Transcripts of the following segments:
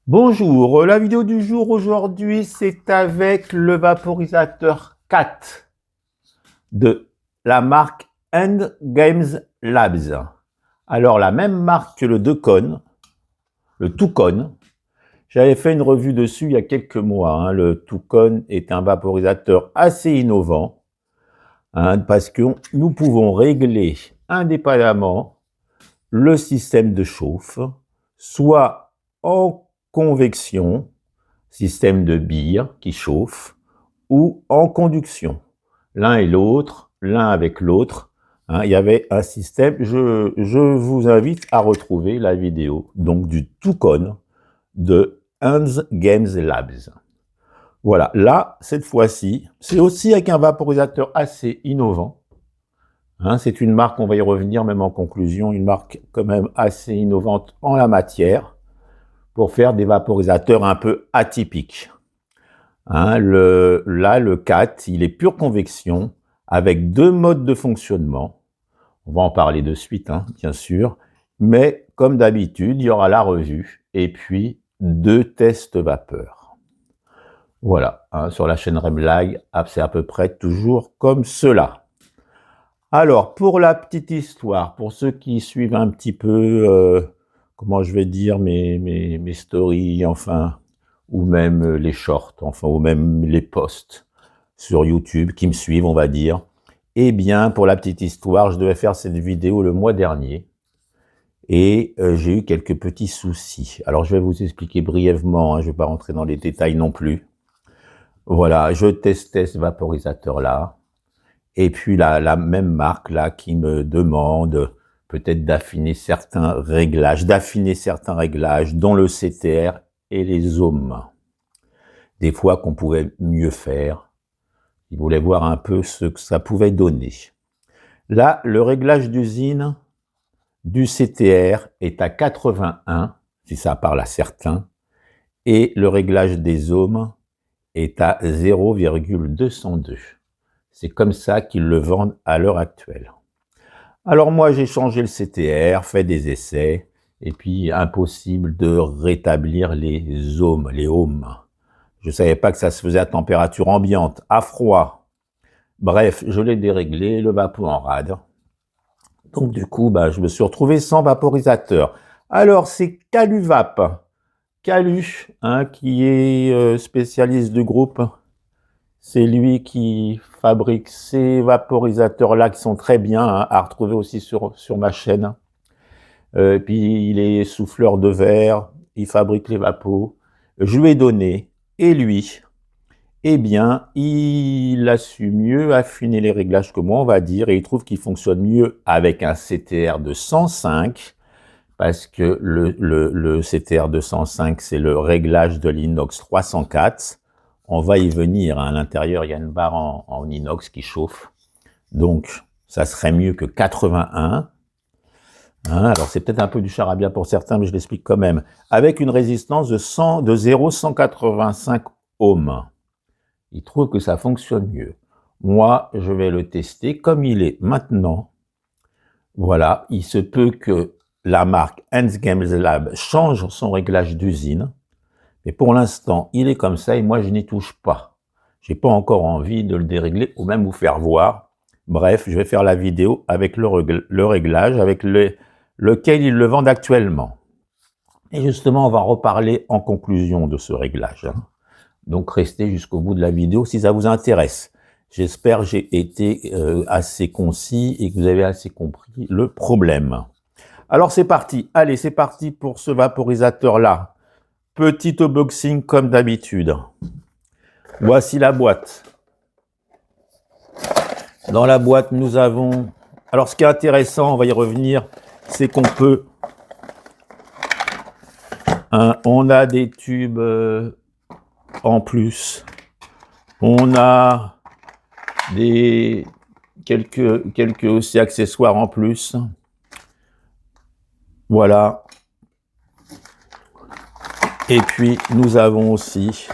Bonjour, la vidéo du jour aujourd'hui, c'est avec le vaporisateur CAT de la marque End Games Labs. Alors, la même marque que le Toucon. J'avais fait une revue dessus il y a quelques mois. Le Toucon est un vaporisateur assez innovant parce que nous pouvons régler indépendamment le système de chauffe, soit en convection, système de Beer qui chauffe, ou en conduction. L'un et l'autre, l'un avec l'autre. Il y avait un système. Je vous invite à retrouver la vidéo donc du Toucon de End Games Labs. Voilà, là, cette fois-ci, c'est aussi avec un vaporisateur assez innovant. C'est une marque, on va y revenir même en conclusion, une marque quand même assez innovante en la matière pour faire des vaporisateurs un peu atypiques. Le CAT, il est pure convection avec deux modes de fonctionnement. On va en parler de suite, bien sûr. Mais comme d'habitude, il y aura la revue et puis deux tests vapeur. Voilà, sur la chaîne Remlag, c'est à peu près toujours comme cela. Alors, pour la petite histoire, pour ceux qui suivent un petit peu, comment je vais dire, mes stories, enfin, ou même les shorts, enfin, ou même les posts sur YouTube, qui me suivent, on va dire. Eh bien, pour la petite histoire, je devais faire cette vidéo le mois dernier, et j'ai eu quelques petits soucis. Alors, je vais vous expliquer brièvement, je ne vais pas rentrer dans les détails non plus. Voilà, je testais ce vaporisateur-là, et puis la même marque là qui me demande peut-être d'affiner certains réglages, dont le CTR et les ohms. Des fois qu'on pouvait mieux faire. Ils voulaient voir un peu ce que ça pouvait donner. Là, le réglage d'usine du CTR est à 81, si ça parle à certains, et le réglage des ohms est à 0,202. C'est comme ça qu'ils le vendent à l'heure actuelle. Alors moi, j'ai changé le CTR, fait des essais, et puis impossible de rétablir les ohms. Je ne savais pas que ça se faisait à température ambiante, à froid. Bref, je l'ai déréglé, le vapo en rade. Donc du coup, je me suis retrouvé sans vaporisateur. Alors c'est Caluvap, qui est spécialiste du groupe. C'est lui qui fabrique ces vaporisateurs-là qui sont très bien, à retrouver aussi sur ma chaîne. Puis il est souffleur de verre, il fabrique les vapos. Je lui ai donné, et lui, eh bien, il a su mieux affiner les réglages que moi, on va dire, et il trouve qu'il fonctionne mieux avec un CTR de 105, parce que le CTR de 105, c'est le réglage de l'inox 304. On va y venir, à l'intérieur, il y a une barre en inox qui chauffe. Donc, ça serait mieux que 81. Alors, c'est peut-être un peu du charabia pour certains, mais je l'explique quand même. Avec une résistance de 0,185 ohms. Il trouve que ça fonctionne mieux. Moi, je vais le tester comme il est maintenant. Voilà, il se peut que la marque End Games Lab change son réglage d'usine. Mais pour l'instant, il est comme ça et moi, je n'y touche pas. J'ai pas encore envie de le dérégler ou même vous faire voir. Bref, je vais faire la vidéo avec le réglage, avec lequel ils le vendent actuellement. Et justement, on va reparler en conclusion de ce réglage. Donc, restez jusqu'au bout de la vidéo si ça vous intéresse. J'espère que j'ai été assez concis et que vous avez assez compris le problème. Alors, c'est parti. Allez, c'est parti pour ce vaporisateur-là. Petit unboxing comme d'habitude. Voici la boîte. Dans la boîte, nous avons... Alors, ce qui est intéressant, on va y revenir, c'est qu'on peut... on a des tubes en plus. On a quelques aussi accessoires en plus. Voilà. Et puis, nous avons aussi...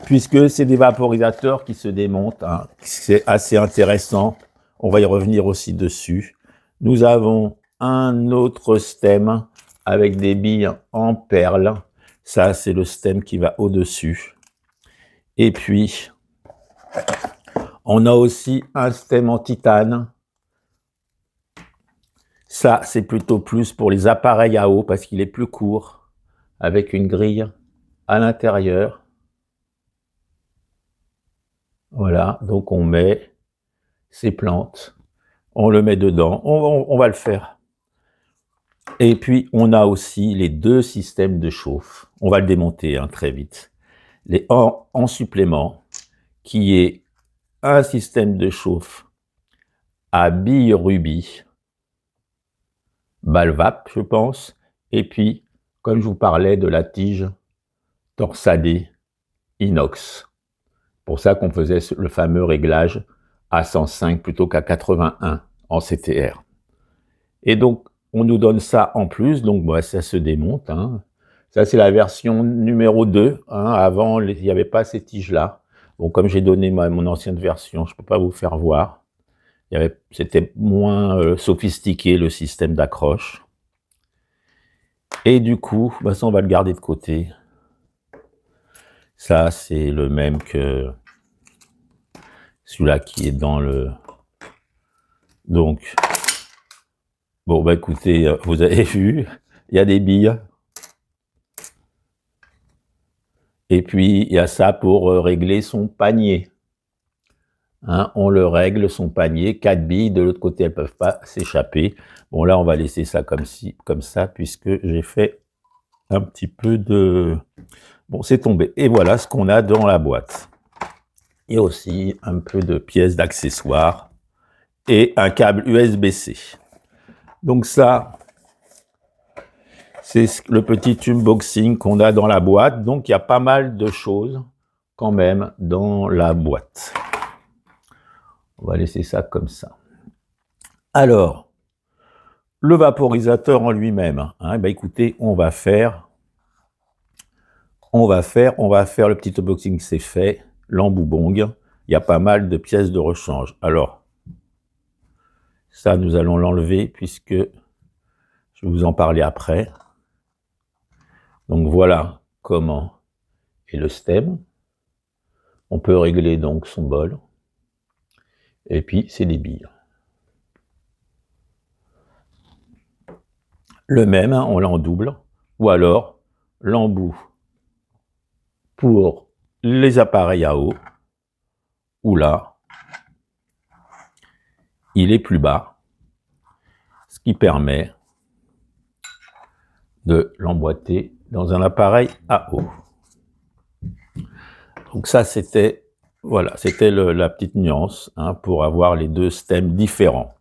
Puisque c'est des vaporisateurs qui se démontent, c'est assez intéressant, on va y revenir aussi dessus. Nous avons un autre stem avec des billes en perles. Ça, c'est le stem qui va au-dessus. Et puis, on a aussi un stem en titane. Ça, c'est plutôt plus pour les appareils à eau parce qu'il est plus court, avec une grille à l'intérieur. Voilà, donc on met ces plantes, on le met dedans, on va le faire. Et puis, on a aussi les deux systèmes de chauffe. On va le démonter très vite. En supplément, qui est un système de chauffe à billes rubis, Balvap, je pense, et puis, comme je vous parlais de la tige torsadée inox. Pour ça qu'on faisait le fameux réglage à 105 plutôt qu'à 81 en CTR. Et donc, on nous donne ça en plus, donc bah, ça se démonte. Hein. Ça, c'est la version numéro 2. Hein. Avant, il n'y avait pas ces tiges-là. Bon, comme j'ai donné mon ancienne version, je ne peux pas vous faire voir. C'était moins sophistiqué, le système d'accroche. Et du coup, bah, ça, on va le garder de côté. Ça, c'est le même que celui-là qui est dans le... Donc, bon, bah écoutez, vous avez vu, il y a des billes. Et puis, il y a ça pour régler son panier. Hein, on le règle, son panier, 4 billes, de l'autre côté, elles ne peuvent pas s'échapper. Bon, là, on va laisser ça comme ça, puisque j'ai fait un petit peu de... Bon, c'est tombé. Et voilà ce qu'on a dans la boîte. Et aussi un peu de pièces d'accessoires et un câble USB-C. Donc ça, c'est le petit unboxing qu'on a dans la boîte. Donc, il y a pas mal de choses quand même dans la boîte. On va laisser ça comme ça. Alors, le vaporisateur en lui-même. Hein, bah écoutez, on va faire le petit unboxing, c'est fait. L'emboubong. Il y a pas mal de pièces de rechange. Alors, ça, nous allons l'enlever puisque je vais vous en parler après. Donc voilà comment est le stem. On peut régler donc son bol. Et puis, c'est des billes. Le même, hein, on l'a en double. Ou alors, l'embout pour les appareils à eau. Ou là, il est plus bas. Ce qui permet de l'emboîter dans un appareil à eau. Donc ça, c'était voilà, c'était la petite nuance hein, pour avoir les deux stems différents.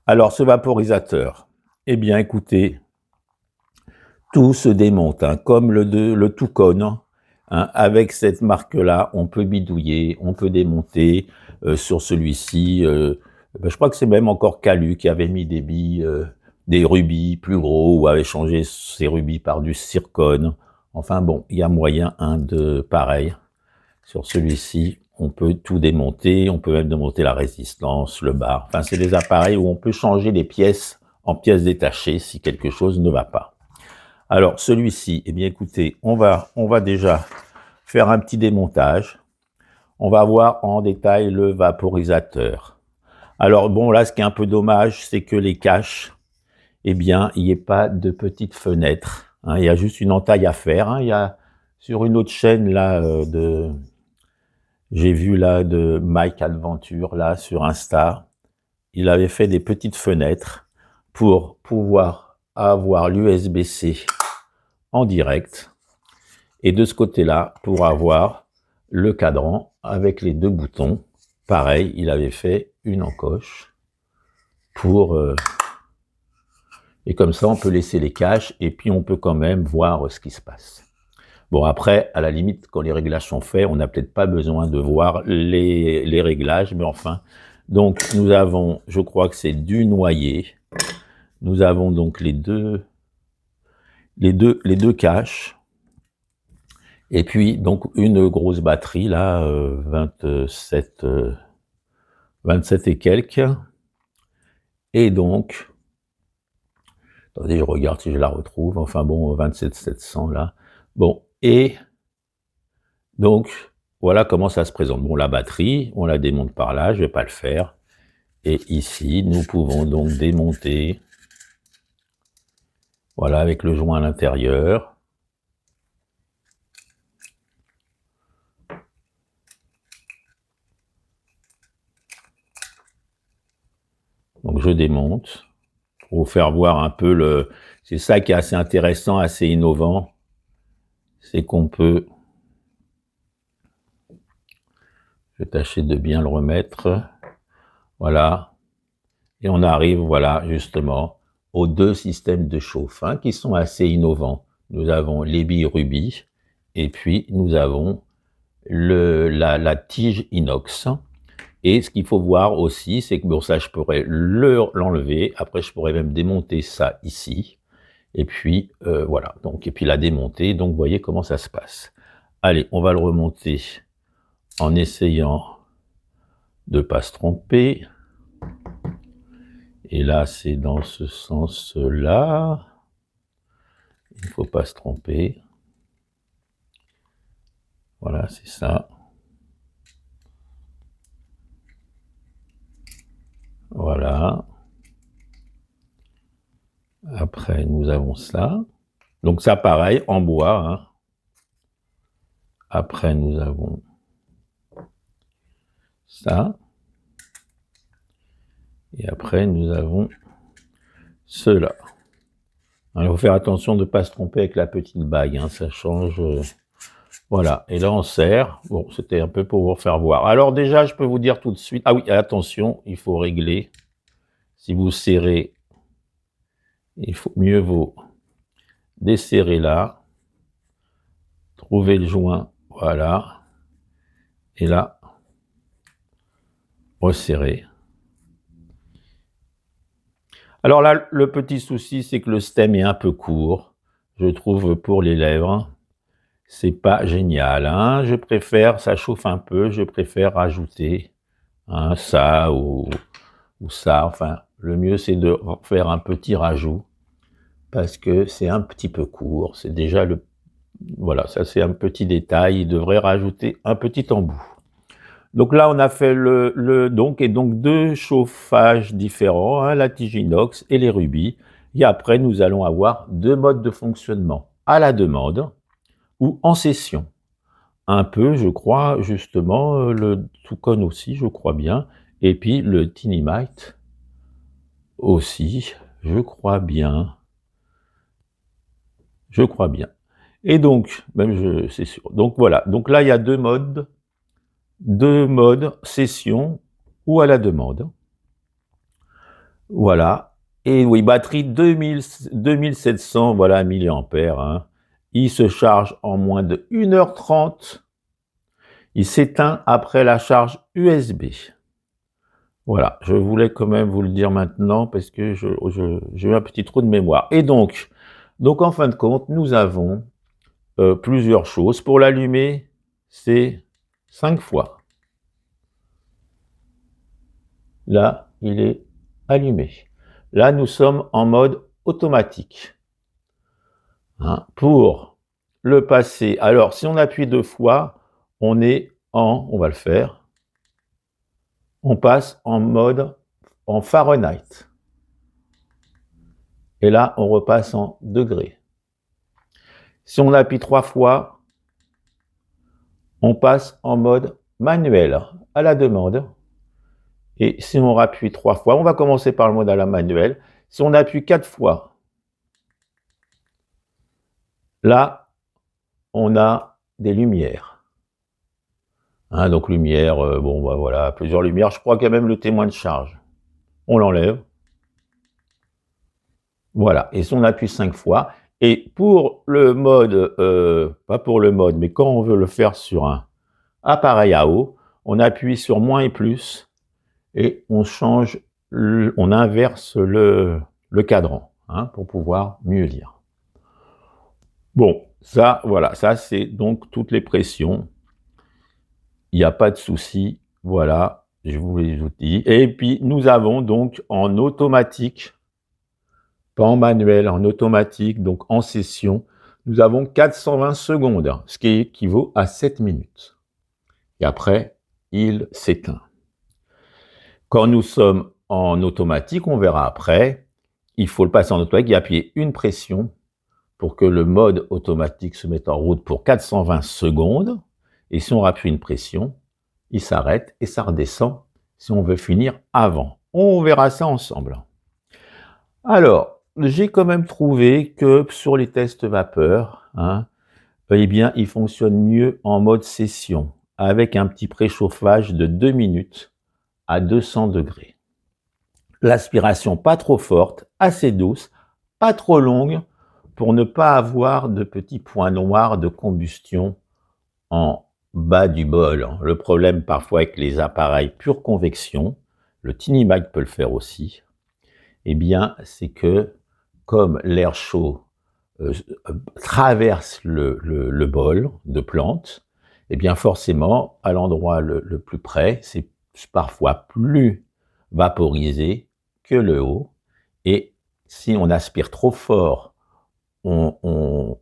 Alors, ce vaporisateur, eh bien, écoutez, tout se démonte, hein, comme le Toucon. Hein, avec cette marque-là, on peut bidouiller, on peut démonter. Sur celui-ci, je crois que c'est même encore Calu qui avait mis des billes, des rubis plus gros, ou avait changé ses rubis par du zircone. Enfin bon, il y a moyen de pareil. Sur celui-ci, on peut tout démonter, on peut même démonter la résistance, le bar. Enfin, c'est des appareils où on peut changer les pièces en pièces détachées si quelque chose ne va pas. Alors, celui-ci, eh bien, écoutez, on va déjà faire un petit démontage. On va voir en détail le vaporisateur. Alors, bon, là, ce qui est un peu dommage, c'est que les caches, eh bien, il n'y ait pas de petites fenêtres. Hein, il y a juste une entaille à faire. Hein, il y a sur une autre chaîne, là, j'ai vu là de Mike Adventure là sur Insta, il avait fait des petites fenêtres pour pouvoir avoir l'USB-C en direct et de ce côté-là pour avoir le cadran avec les deux boutons. Pareil, il avait fait une encoche pour et comme ça on peut laisser les caches et puis on peut quand même voir ce qui se passe. Bon, après, à la limite, quand les réglages sont faits, on n'a peut-être pas besoin de voir les réglages, mais enfin. Donc, nous avons, je crois que c'est du noyer. Nous avons donc les deux caches. Et puis, donc, une grosse batterie, là, 27 et quelques. Et donc, attendez, je regarde si je la retrouve. Enfin bon, 27 700, là. Bon, et donc, voilà comment ça se présente. Bon, la batterie, on la démonte par là, je ne vais pas le faire. Et ici, nous pouvons donc démonter, voilà, avec le joint à l'intérieur. Donc, je démonte pour vous faire voir un peu le... C'est ça qui est assez intéressant, assez innovant. C'est qu'on peut... Je vais tâcher de bien le remettre. Voilà. Et on arrive, voilà, justement, aux deux systèmes de chauffe qui sont assez innovants. Nous avons les billes rubis et puis nous avons la tige inox. Et ce qu'il faut voir aussi, c'est que bon, ça, je pourrais l'enlever. Après, je pourrais même démonter ça ici. Et puis, voilà. Donc, et puis la démonter. Donc, vous voyez comment ça se passe. Allez, on va le remonter en essayant de ne pas se tromper. Et là, c'est dans ce sens-là. Il ne faut pas se tromper. Voilà, c'est ça. Voilà. Après, nous avons ça. Donc ça, pareil, en bois. Après, nous avons ça. Et après, nous avons cela. Il faut faire attention de ne pas se tromper avec la petite bague. Ça change. Voilà. Et là, on serre. Bon, c'était un peu pour vous faire voir. Alors déjà, je peux vous dire tout de suite. Ah oui, attention, il faut régler. Si vous serrez, il faut mieux vaut desserrer là. Trouver le joint. Voilà. Et là, resserrer. Alors là, le petit souci, c'est que le stem est un peu court, je trouve, pour les lèvres. C'est pas génial. Je préfère, ça chauffe un peu, je préfère rajouter ça ou ça. Enfin, le mieux, c'est de faire un petit rajout parce que c'est un petit peu court. C'est déjà le... Voilà, ça c'est un petit détail. Il devrait rajouter un petit embout. Donc là, on a fait donc deux chauffages différents, la tige inox et les rubis. Et après, nous allons avoir deux modes de fonctionnement, à la demande ou en session. Un peu, je crois, justement, le Toucan aussi, je crois bien, et puis le Tinymite aussi, je crois bien. Je crois bien. Et donc, même c'est sûr. Donc voilà, donc là, il y a deux modes session ou à la demande. Voilà. Et oui, batterie 2700 voilà, milliampères. Il se charge en moins de 1h30. Il s'éteint après la charge USB. Voilà, je voulais quand même vous le dire maintenant parce que j'ai eu un petit trou de mémoire. Et donc en fin de compte, nous avons plusieurs choses. Pour l'allumer, c'est 5 fois. Là, il est allumé. Là, nous sommes en mode automatique. Pour le passer, alors si on appuie 2 fois, on va le faire, on passe en mode en Fahrenheit. Et là, on repasse en degrés. Si on appuie 3 fois, on passe en mode manuel, à la demande. Et si on appuie 3 fois, on va commencer par le mode à la manuelle. Si on appuie 4 fois, là, on a des lumières. Donc lumière, voilà, plusieurs lumières. Je crois qu'il y a même le témoin de charge. On l'enlève. Voilà, et si on appuie 5 fois, et pour le mode, pas pour le mode, mais quand on veut le faire sur un appareil à eau, on appuie sur moins et plus, et on change, on inverse le cadran, pour pouvoir mieux lire. Bon, ça, voilà, ça c'est donc toutes les pressions. Il n'y a pas de souci, voilà, je vous les dis. Et puis, nous avons donc en automatique, pas en manuel, en automatique, donc en session, nous avons 420 secondes, ce qui équivaut à 7 minutes. Et après, il s'éteint. Quand nous sommes en automatique, on verra après, il faut le passer en automatique et appuyer une pression pour que le mode automatique se mette en route pour 420 secondes. Et si on appuie une pression, il s'arrête et ça redescend si on veut finir avant. On verra ça ensemble. Alors, j'ai quand même trouvé que sur les tests vapeur, eh bien, il fonctionne mieux en mode session, avec un petit préchauffage de 2 minutes à 200 degrés. L'aspiration pas trop forte, assez douce, pas trop longue, pour ne pas avoir de petits points noirs de combustion en bas du bol. Le problème parfois avec les appareils pure convection, le Tiny Mic peut le faire aussi, eh bien, c'est que comme l'air chaud traverse le bol de plante, eh bien forcément, à l'endroit le plus près, c'est parfois plus vaporisé que le haut. Et si on aspire trop fort, on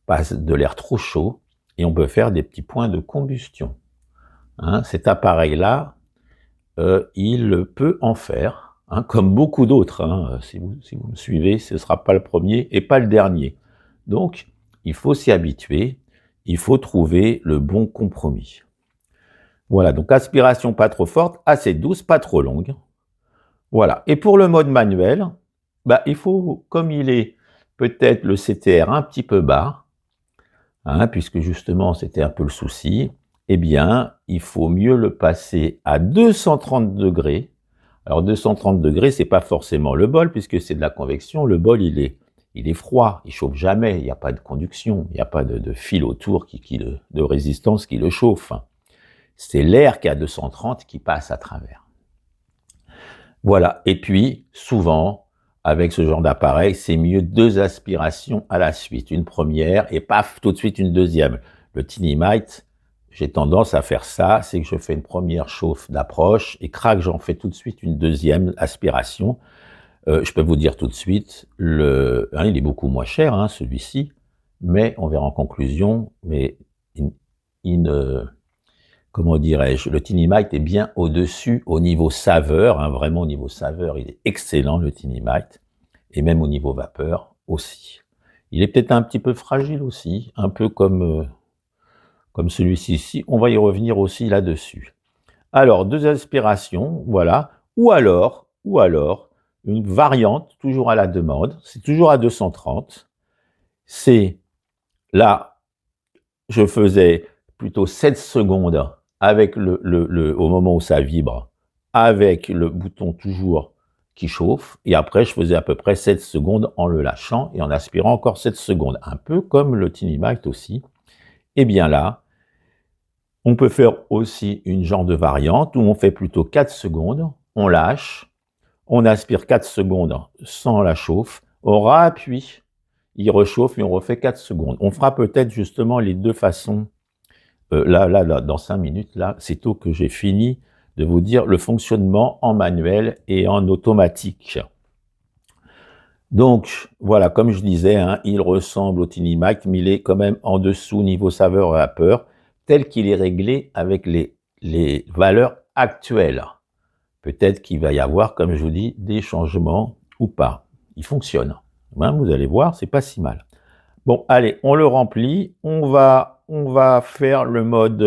passe de l'air trop chaud et on peut faire des petits points de combustion. Cet appareil-là, il peut en faire, comme beaucoup d'autres. Si vous me suivez, ce ne sera pas le premier et pas le dernier. Donc, il faut s'y habituer, il faut trouver le bon compromis. Voilà, donc aspiration pas trop forte, assez douce, pas trop longue. Voilà, et pour le mode manuel, il faut, comme il est peut-être le CTR un petit peu bas, puisque justement c'était un peu le souci, eh bien, il faut mieux le passer à 230 degrés. Alors 230 degrés, c'est pas forcément le bol, puisque c'est de la convection. Le bol, il est froid, il chauffe jamais, il n'y a pas de conduction, il n'y a pas de fil autour de résistance qui le chauffe. C'est l'air qui est à 230 qui passe à travers. Voilà, et puis souvent, avec ce genre d'appareil, c'est mieux 2 aspirations à la suite. Une première et paf, tout de suite une deuxième. Le Tiny Mic, j'ai tendance à faire ça, c'est que je fais une première chauffe d'approche et crac, j'en fais tout de suite une deuxième aspiration. Je peux vous dire tout de suite, il est beaucoup moins cher, celui-ci, mais on verra en conclusion, mais comment dirais-je, le Tiny Mic est bien au-dessus au niveau saveur, vraiment au niveau saveur, il est excellent le Tiny Mic, et même au niveau vapeur aussi. Il est peut-être un petit peu fragile aussi, un peu comme celui-ci ici, on va y revenir aussi là-dessus. Alors, 2 aspirations, voilà, ou alors, une variante, toujours à la demande, c'est toujours à 230, c'est, là, je faisais plutôt 7 secondes avec au moment où ça vibre, avec le bouton toujours qui chauffe, et après je faisais à peu près 7 secondes en le lâchant et en aspirant encore 7 secondes, un peu comme le Tiny Mic aussi. Et bien là, on peut faire aussi une genre de variante où on fait plutôt 4 secondes, on lâche, on aspire 4 secondes sans la chauffe, on réappuie, il rechauffe et on refait 4 secondes. On fera peut-être justement les deux façons. Là, dans 5 minutes, là, c'est tôt que j'ai fini de vous dire le fonctionnement en manuel et en automatique. Donc, voilà, comme je disais, il ressemble au Tiny Mic, mais il est quand même en dessous niveau saveur et vapeur, tel qu'il est réglé avec les valeurs actuelles. Peut-être qu'il va y avoir, comme je vous dis, des changements ou pas. Il fonctionne. Vous allez voir, c'est pas si mal. Bon, allez, on le remplit. On va faire le mode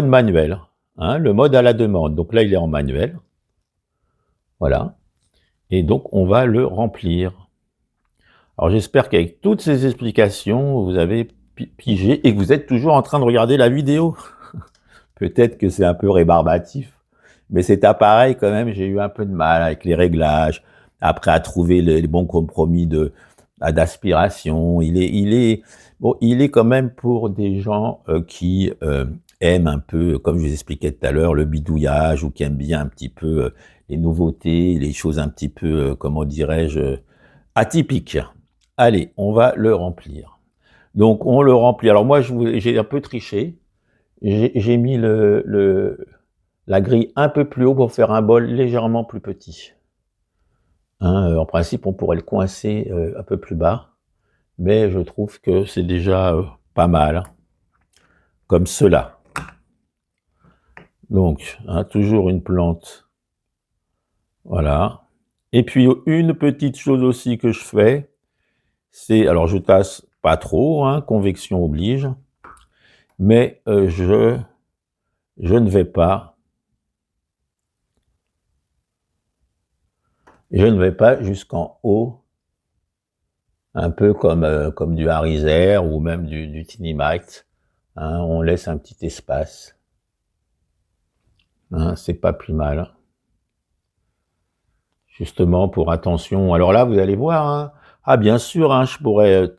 manuel. Le mode à la demande. Donc là, il est en manuel. Voilà. Et donc, on va le remplir. Alors, j'espère qu'avec toutes ces explications, vous avez pigé et que vous êtes toujours en train de regarder la vidéo. Peut-être que c'est un peu rébarbatif, mais cet appareil, quand même, j'ai eu un peu de mal avec les réglages, après à trouver les bons compromis d'aspiration. Il est quand même pour des gens qui aiment un peu, comme je vous expliquais tout à l'heure, le bidouillage, ou qui aiment bien un petit peu les nouveautés, les choses un petit peu, comment dirais-je, atypiques. Allez, on va le remplir. Donc, on le remplit. Alors moi, j'ai un peu triché. J'ai mis la grille un peu plus haut pour faire un bol légèrement plus petit. Hein, en principe, on pourrait le coincer un peu plus bas, mais je trouve que c'est déjà pas mal, comme cela. Donc, hein, toujours une plante, voilà. Et puis, une petite chose aussi que je fais, c'est, alors je tasse pas trop, hein, convection oblige, mais je ne vais pas jusqu'en haut, un peu comme du Hariser ou même du Tinimite. Hein, on laisse un petit espace. Hein, c'est pas plus mal. Justement pour attention. Alors là, vous allez voir. Hein. Ah, bien sûr, hein, je pourrais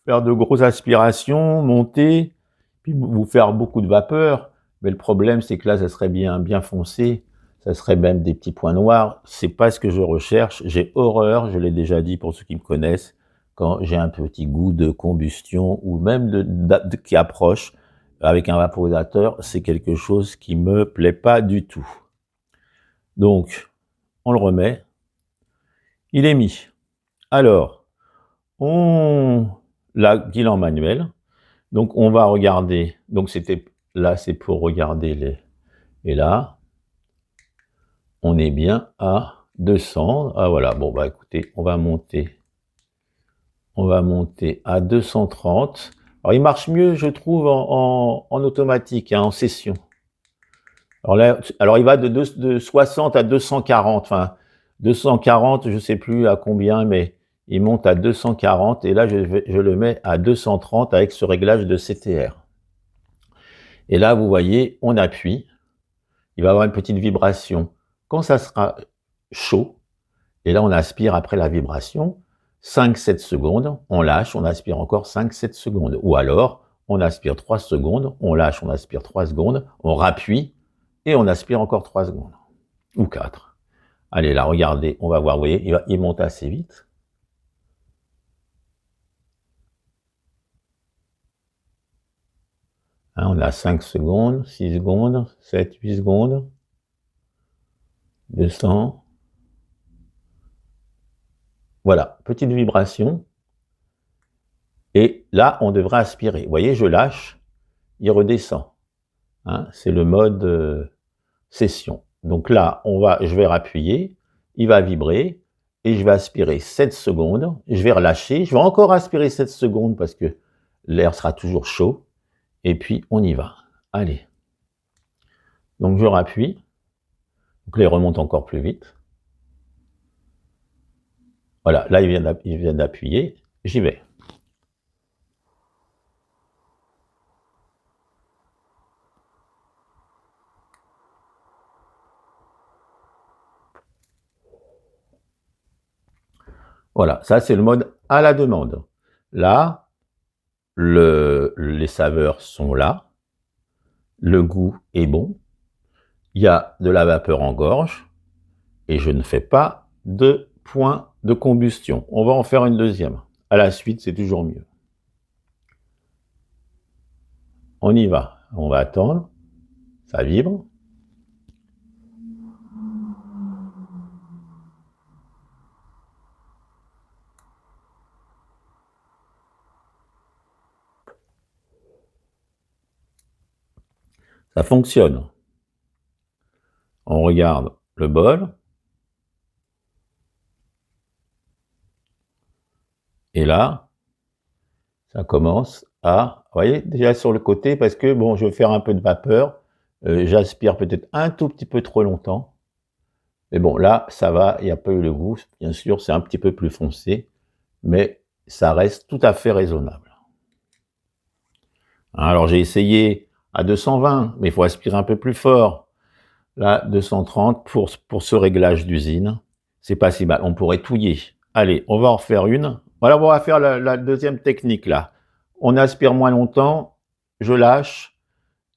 faire de grosses aspirations, monter, puis vous faire beaucoup de vapeur. Mais le problème, c'est que là, ça serait bien foncé. Ça serait même des petits points noirs. C'est pas ce que je recherche. J'ai horreur, je l'ai déjà dit pour ceux qui me connaissent, quand j'ai un petit goût de combustion ou même qui approche avec un vaporisateur, c'est quelque chose qui me plaît pas du tout. Donc, on le remet. Il est mis. Alors, on l'a qu'il en manuel. Donc, on va regarder. Donc, là, c'est pour regarder les. Et là, on est bien à 200. Ah, voilà. Bon, bah, écoutez, on va monter. On va monter à 230. Alors, il marche mieux, je trouve, en automatique, hein, en session. Alors là, il va de 60 à 240. Enfin, 240, je ne sais plus à combien, mais il monte à 240. Et là, je le mets à 230 avec ce réglage de CTR. Et là, vous voyez, on appuie. Il va y avoir une petite vibration. Quand ça sera chaud, et là, on aspire après la vibration, 5-7 secondes, on lâche, on aspire encore 5-7 secondes. Ou alors, on aspire 3 secondes, on lâche, on aspire 3 secondes, on rappuie, et on aspire encore 3 secondes. Ou 4. Allez, là, regardez, on va voir, vous voyez, il monte assez vite. Hein, on a 5 secondes, 6 secondes, 7, 8 secondes, 200. Voilà, petite vibration. Et là, on devrait aspirer. Vous voyez, je lâche, il redescend. Hein, c'est le mode session. Donc là, je vais rappuyer, il va vibrer, et je vais aspirer 7 secondes, je vais relâcher, je vais encore aspirer 7 secondes parce que l'air sera toujours chaud, et puis on y va. Allez. Donc je rappuie, donc là il remonte encore plus vite. Voilà, là il vient d'appuyer, j'y vais. Voilà, ça c'est le mode à la demande. Là, les saveurs sont là, le goût est bon, il y a de la vapeur en gorge, et je ne fais pas de point de combustion. On va en faire une deuxième. À la suite, c'est toujours mieux. On y va. On va attendre. Ça vibre. Ça fonctionne. On regarde le bol. Et là, ça commence à, vous voyez, déjà sur le côté, parce que, bon, je vais faire un peu de vapeur. J'aspire peut-être un tout petit peu trop longtemps. Mais bon, là, ça va, il n'y a pas eu le goût. Bien sûr, c'est un petit peu plus foncé, mais ça reste tout à fait raisonnable. Alors, j'ai essayé à 220, mais il faut aspirer un peu plus fort. Là, 230 pour ce réglage d'usine. C'est pas si mal. On pourrait touiller. Allez, on va en refaire une. Voilà, on va faire la deuxième technique, là. On aspire moins longtemps, je lâche,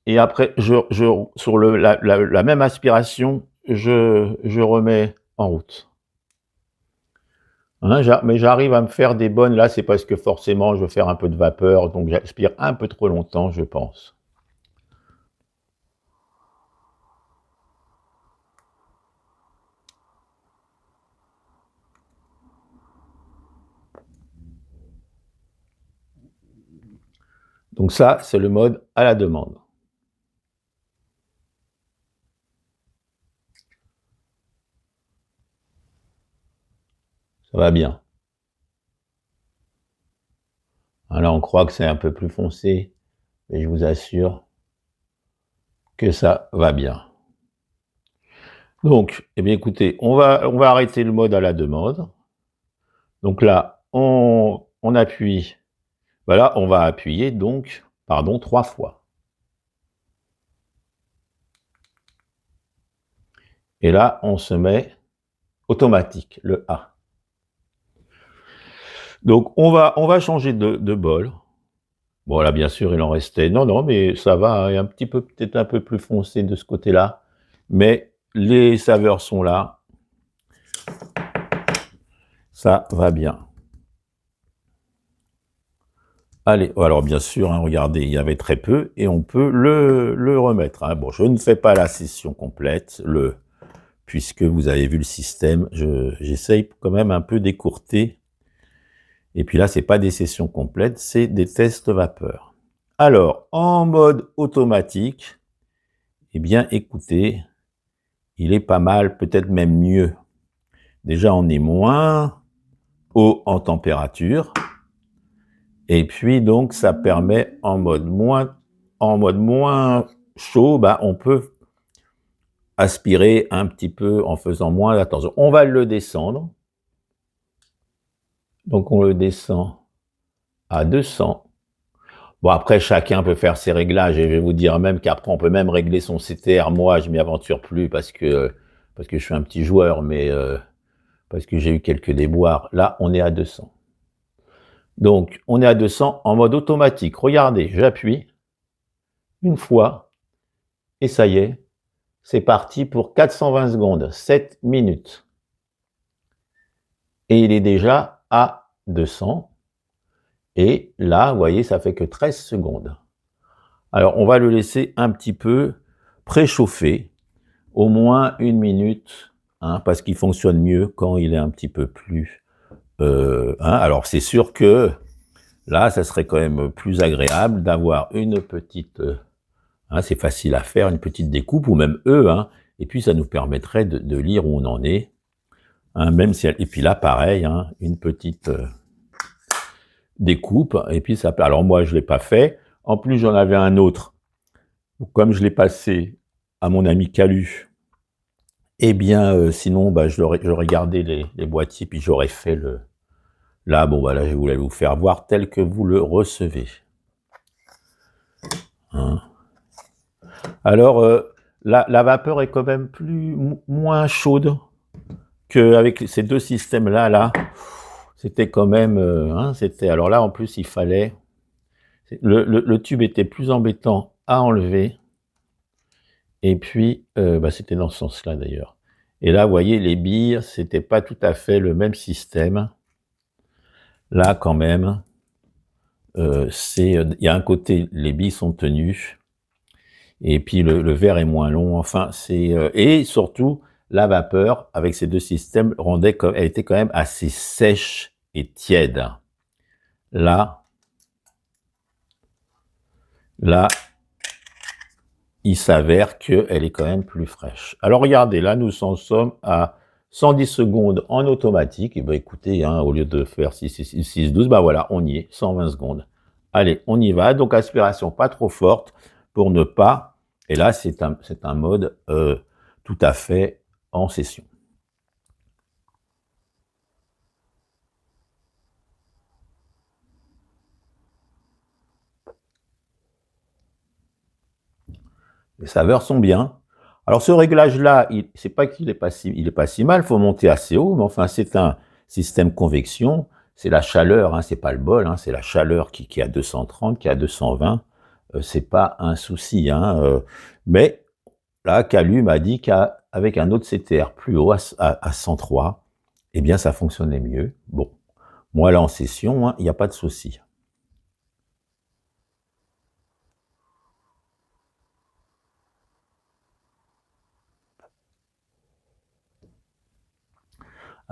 et après, sur la même aspiration, je remets en route. Hein, mais j'arrive à me faire des bonnes, là, c'est parce que forcément, je veux faire un peu de vapeur, donc j'aspire un peu trop longtemps, je pense. Donc ça, c'est le mode à la demande. Ça va bien. Là, on croit que c'est un peu plus foncé, mais je vous assure que ça va bien. Donc, eh bien, écoutez, on va arrêter le mode à la demande. Donc là, on appuie. Voilà, on va appuyer donc, pardon, 3 fois. Et là, on se met automatique, le A. Donc, on va changer de bol. Bon, là, bien sûr, il en restait. Non, non, mais ça va, hein, un petit peu, peut-être un peu plus foncé de ce côté-là. Mais les saveurs sont là. Ça va bien. Allez, alors bien sûr, hein, regardez, il y avait très peu et on peut le remettre. Hein. Bon, je ne fais pas la session complète, puisque vous avez vu le système, j'essaye quand même un peu d'écourter. Et puis là, c'est pas des sessions complètes, c'est des tests vapeur. Alors, en mode automatique, eh bien, écoutez, il est pas mal, peut-être même mieux. Déjà, on est moins haut en température. Et puis, donc, ça permet en mode moins chaud, bah, on peut aspirer un petit peu en faisant moins attention. On va le descendre. Donc, on le descend à 200. Bon, après, chacun peut faire ses réglages, et je vais vous dire même qu'après, on peut même régler son CTR. Moi, je m'y aventure plus parce que je suis un petit joueur, mais parce que j'ai eu quelques déboires. Là, on est à 200. Donc, on est à 200 en mode automatique. Regardez, j'appuie une fois, et ça y est, c'est parti pour 420 secondes, 7 minutes. Et il est déjà à 200. Et là, vous voyez, ça fait que 13 secondes. Alors, on va le laisser un petit peu préchauffer, au moins 1 minute, hein, parce qu'il fonctionne mieux quand il est un petit peu plus... alors, c'est sûr que là, ça serait quand même plus agréable d'avoir une petite... c'est facile à faire, une petite découpe, ou même eux, hein, et puis ça nous permettrait de lire où on en est. Hein, même si et puis là, pareil, hein, une petite découpe, et puis ça... Alors moi, je ne l'ai pas fait. En plus, j'en avais un autre. Comme je l'ai passé à mon ami Calu, eh bien, sinon, bah, j'aurais gardé les boîtiers, puis j'aurais fait le... Là, bon, voilà, je voulais vous faire voir tel que vous le recevez. Hein. Alors, la vapeur est quand même moins chaude qu'avec ces deux systèmes-là. Là, c'était quand même... alors là, en plus, il fallait... Le tube était plus embêtant à enlever. Et puis, c'était dans ce sens-là, d'ailleurs. Et là, vous voyez, les billes, c'était pas tout à fait le même système. Là, quand même, il y a un côté, les billes sont tenues, et puis le verre est moins long. Enfin, et surtout, la vapeur, avec ces deux systèmes, elle était quand même assez sèche et tiède. Là, il s'avère qu'elle est quand même plus fraîche. Alors, regardez, là, nous en sommes à 110 secondes en automatique. Et bien, écoutez, hein, au lieu de faire 6, 12, ben voilà, on y est, 120 secondes. Allez, on y va. Donc, aspiration pas trop forte pour ne pas... Et là, c'est un mode tout à fait en session. Les saveurs sont bien. Alors, ce réglage-là, c'est pas qu'il est pas si mal, il faut monter assez haut, mais enfin, c'est un système convection, c'est la chaleur, hein, c'est pas le bol, hein, c'est la chaleur qui est à 230, qui est à 220, c'est pas un souci, hein, mais là, Calu m'a dit qu'avec un autre CTR plus haut, à 103, eh bien, ça fonctionnait mieux. Bon, moi, là, en session, hein, il n'y a pas de souci.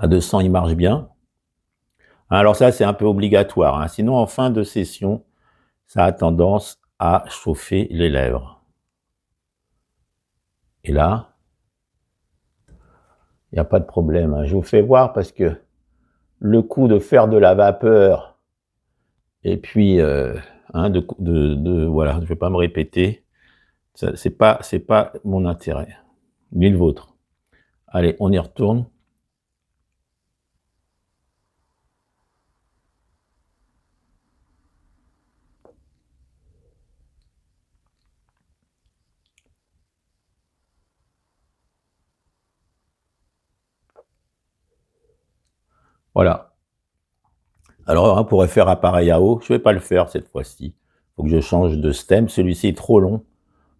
À 200, il marche bien. Alors ça, c'est un peu obligatoire, hein. Sinon, en fin de session, ça a tendance à chauffer les lèvres. Et là, il n'y a pas de problème, hein. Je vous fais voir parce que le coup de faire de la vapeur et puis voilà, je vais pas me répéter, c'est pas mon intérêt, ni le vôtre. Allez, on y retourne. Voilà. Alors, on pourrait faire appareil à eau. Je ne vais pas le faire cette fois-ci. Il faut que je change de stem. Celui-ci est trop long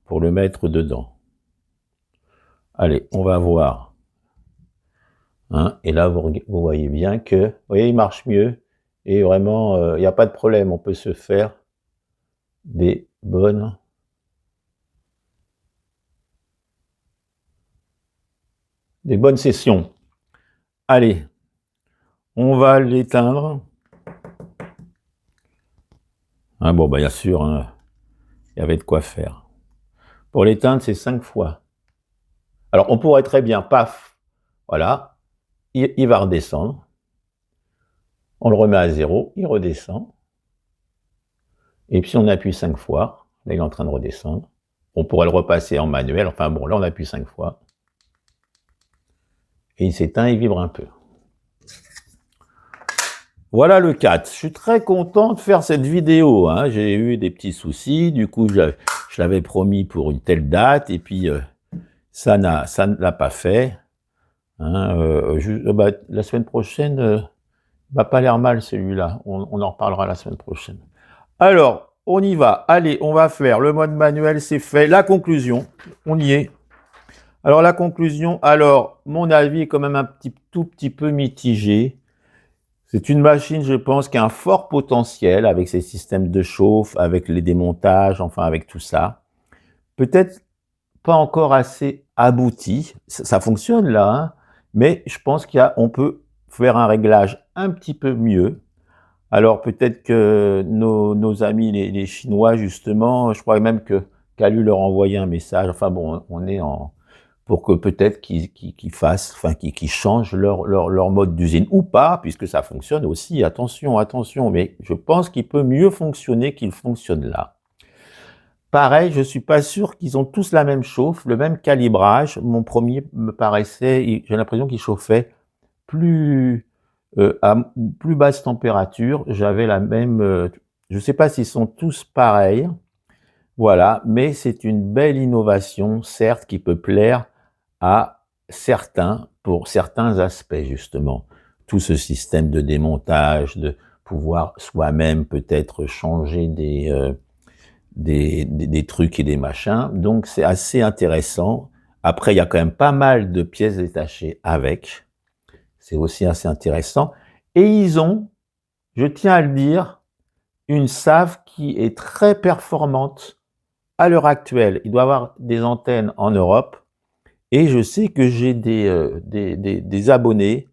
pour le mettre dedans. Allez, on va voir. Hein, et là, vous voyez bien que, vous voyez, il marche mieux. Et vraiment, il n'y a pas de problème. On peut se faire des bonnes sessions. Allez, on va l'éteindre. Hein, bon, bien sûr, hein, il y avait de quoi faire. Pour l'éteindre, c'est 5 fois. Alors, on pourrait très bien, paf, voilà, il va redescendre. On le remet à 0, il redescend. Et puis, on appuie 5 fois. Là, il est en train de redescendre. On pourrait le repasser en manuel. Enfin, bon, là, on appuie 5 fois. Et il s'éteint, il vibre un peu. Voilà le 4. Je suis très content de faire cette vidéo, hein. J'ai eu des petits soucis. Du coup, je l'avais promis pour une telle date. Et puis, ça ne l'a pas fait. Hein, la semaine prochaine, va pas l'air mal celui-là. On en reparlera la semaine prochaine. Alors, on y va. Allez, on va faire le mode manuel, c'est fait. La conclusion, on y est. Alors, la conclusion, alors, mon avis est quand même tout petit peu mitigé. C'est une machine, je pense, qui a un fort potentiel avec ses systèmes de chauffe, avec les démontages, enfin, avec tout ça. Peut-être pas encore assez abouti. Ça fonctionne là, hein, mais je pense qu'on peut faire un réglage un petit peu mieux. Alors peut-être que nos amis les Chinois, justement, je crois même que Calu leur a envoyé un message. Enfin bon, on est pour que peut-être qu'ils fassent, enfin qu'ils changent leur mode d'usine ou pas, puisque ça fonctionne aussi. Attention, attention, mais je pense qu'il peut mieux fonctionner qu'il fonctionne là. Pareil, je suis pas sûr qu'ils ont tous la même chauffe, le même calibrage. Mon premier me paraissait, j'ai l'impression qu'il chauffait à plus basse température. J'avais la même, je ne sais pas s'ils sont tous pareils, voilà, mais c'est une belle innovation, certes, qui peut plaire à certains, pour certains aspects, justement. Tout ce système de démontage, de pouvoir soi-même peut-être changer des trucs et des machins. Donc, c'est assez intéressant. Après, il y a quand même pas mal de pièces détachées avec. C'est aussi assez intéressant. Et ils ont, je tiens à le dire, une save qui est très performante à l'heure actuelle. Il doit y avoir des antennes en Europe. Et je sais que j'ai des abonnés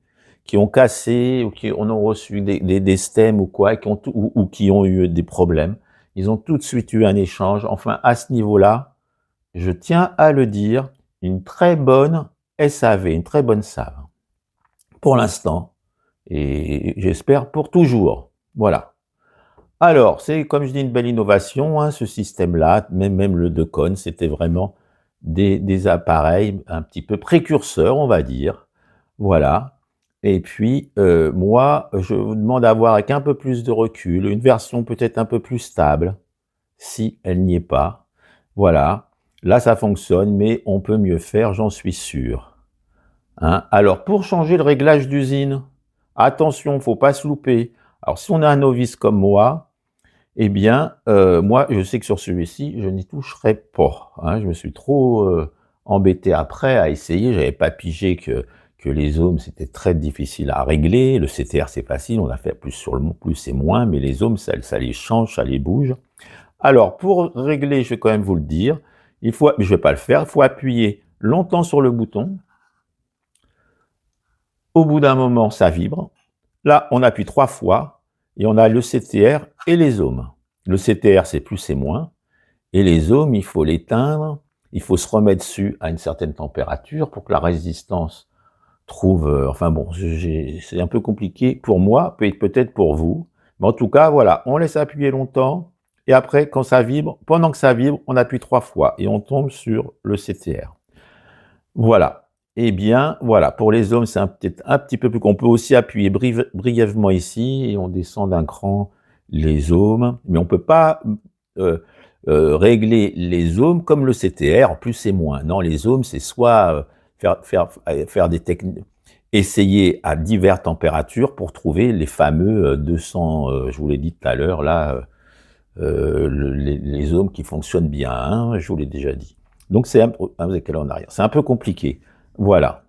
qui ont cassé ou qui ont reçu des stems ou quoi, ou qui ont eu des problèmes. Ils ont tout de suite eu un échange. Enfin, à ce niveau-là, je tiens à le dire, une très bonne SAV, une très bonne save. Pour l'instant, et j'espère pour toujours. Voilà. Alors, c'est, comme je dis, une belle innovation, hein, ce système-là, même le Decon, c'était vraiment des appareils un petit peu précurseurs, on va dire. Voilà. Et puis, moi, je vous demande d'avoir avec un peu plus de recul, une version peut-être un peu plus stable, si elle n'y est pas. Voilà. Là, ça fonctionne, mais on peut mieux faire, j'en suis sûr. Hein. Alors, pour changer le réglage d'usine, attention, il ne faut pas se louper. Alors, si on est un novice comme moi, eh bien, moi, je sais que sur celui-ci, je n'y toucherai pas. Hein. Je me suis trop embêté après à essayer. Je n'avais pas pigé que les ohms, c'était très difficile à régler. Le CTR, c'est facile. On a fait plus sur le plus et moins. Mais les ohms, ça les change, ça les bouge. Alors, pour régler, je vais quand même vous le dire. Mais je ne vais pas le faire. Il faut appuyer longtemps sur le bouton. Au bout d'un moment, ça vibre. Là, on appuie 3 fois et on a le CTR et les ohms. Le CTR, c'est plus et moins. Et les ohms, il faut l'éteindre, il faut se remettre dessus à une certaine température pour que la résistance trouve... enfin bon, c'est un peu compliqué pour moi, peut-être pour vous. Mais en tout cas, voilà, on laisse appuyer longtemps. Et après, quand ça vibre, pendant que ça vibre, on appuie 3 fois et on tombe sur le CTR. Voilà. Eh bien, voilà, pour les ohms, c'est peut-être un petit peu plus... On peut aussi appuyer brièvement ici et on descend d'un cran les ohms. Mais on ne peut pas régler les ohms comme le CTR, plus et moins. Non, les ohms, c'est soit faire des techniques, essayer à diverses températures pour trouver les fameux 200, je vous l'ai dit tout à l'heure, là, les ohms qui fonctionnent bien, hein, je vous l'ai déjà dit. Donc c'est en arrière. C'est un peu compliqué. Voilà.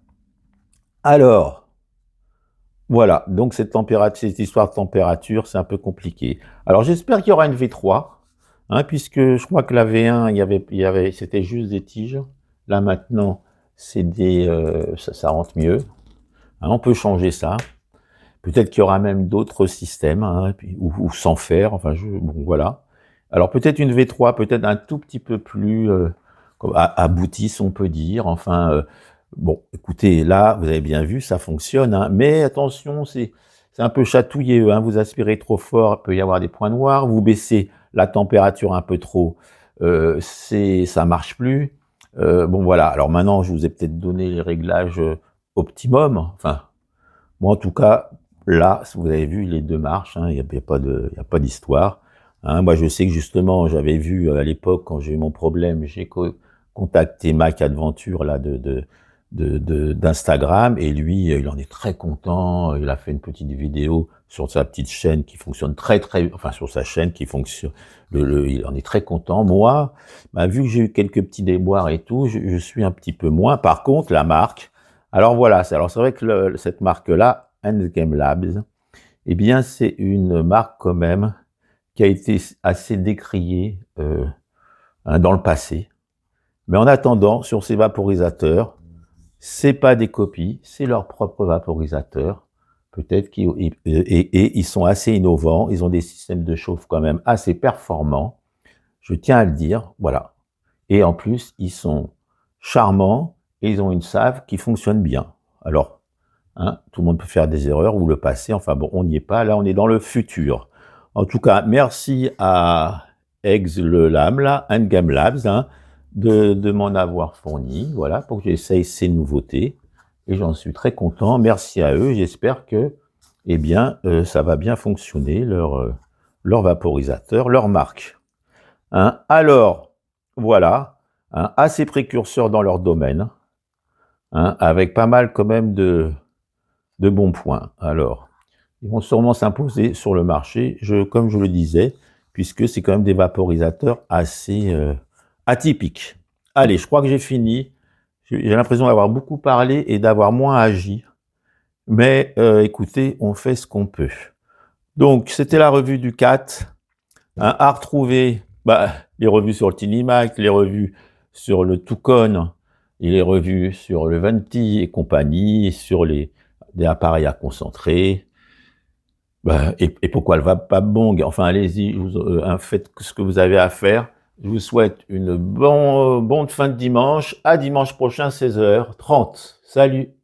Alors, voilà. Donc cette histoire de température, c'est un peu compliqué. Alors j'espère qu'il y aura une V3, hein, puisque je crois que la V1, c'était juste des tiges. Là maintenant, c'est ça rentre mieux. Hein, on peut changer ça. Peut-être qu'il y aura même d'autres systèmes, hein, ou sans faire. Enfin, bon, voilà. Alors peut-être une V3, peut-être un tout petit peu plus abouti, si on peut dire. Enfin, bon, écoutez, là, vous avez bien vu, ça fonctionne. Hein, mais attention, c'est un peu chatouilleux. Hein, vous aspirez trop fort, il peut y avoir des points noirs. Vous baissez la température un peu trop, ça marche plus. Bon, voilà. Alors maintenant, je vous ai peut-être donné les réglages optimum. Enfin, moi, en tout cas, là, vous avez vu, les deux marches, hein, il n'y a pas d'histoire. Hein, moi, je sais que justement, j'avais vu à l'époque, quand j'ai eu mon problème, j'ai contacté Mac Adventure là, d'Instagram, et lui, il en est très content. Il a fait une petite vidéo sur sa petite chaîne qui fonctionne enfin, sur sa chaîne qui fonctionne, il en est très content. Moi, bah, vu que j'ai eu quelques petits déboires et tout, je suis un petit peu moins. Par contre, la marque, alors voilà, c'est vrai que cette marque-là, Endgame Labs, eh bien, c'est une marque quand même qui a été assez décriée hein, dans le passé. Mais en attendant, sur ces vaporisateurs, c'est pas des copies, c'est leur propre vaporisateur. Peut-être et ils sont assez innovants, ils ont des systèmes de chauffe quand même assez performants. Je tiens à le dire, voilà. Et en plus, ils sont charmants et ils ont une save qui fonctionne bien. Alors, hein, tout le monde peut faire des erreurs ou le passé. Enfin bon, on n'y est pas. Là, on est dans le futur. En tout cas, merci à Endgame Labs, hein, de m'en avoir fourni, voilà, pour que j'essaye ces nouveautés. Et j'en suis très content. Merci à eux. J'espère que, eh bien, ça va bien fonctionner, leur vaporisateur, leur marque. Hein. Alors, voilà, hein, assez précurseurs dans leur domaine, hein, avec pas mal quand même de bons points. Alors, ils vont sûrement s'imposer sur le marché, comme je le disais, puisque c'est quand même des vaporisateurs assez atypiques. Allez, je crois que j'ai fini. J'ai l'impression d'avoir beaucoup parlé et d'avoir moins agi. Mais écoutez, on fait ce qu'on peut. Donc, c'était la revue du 4. Hein, à retrouver les revues sur le Tinimac, les revues sur le Toucon, et les revues sur le Venti et compagnie, sur des appareils à concentrer. Et pourquoi le Vapabong? Enfin, allez-y, faites ce que vous avez à faire. Je vous souhaite une bonne fin de dimanche. À dimanche prochain, 16h30. Salut!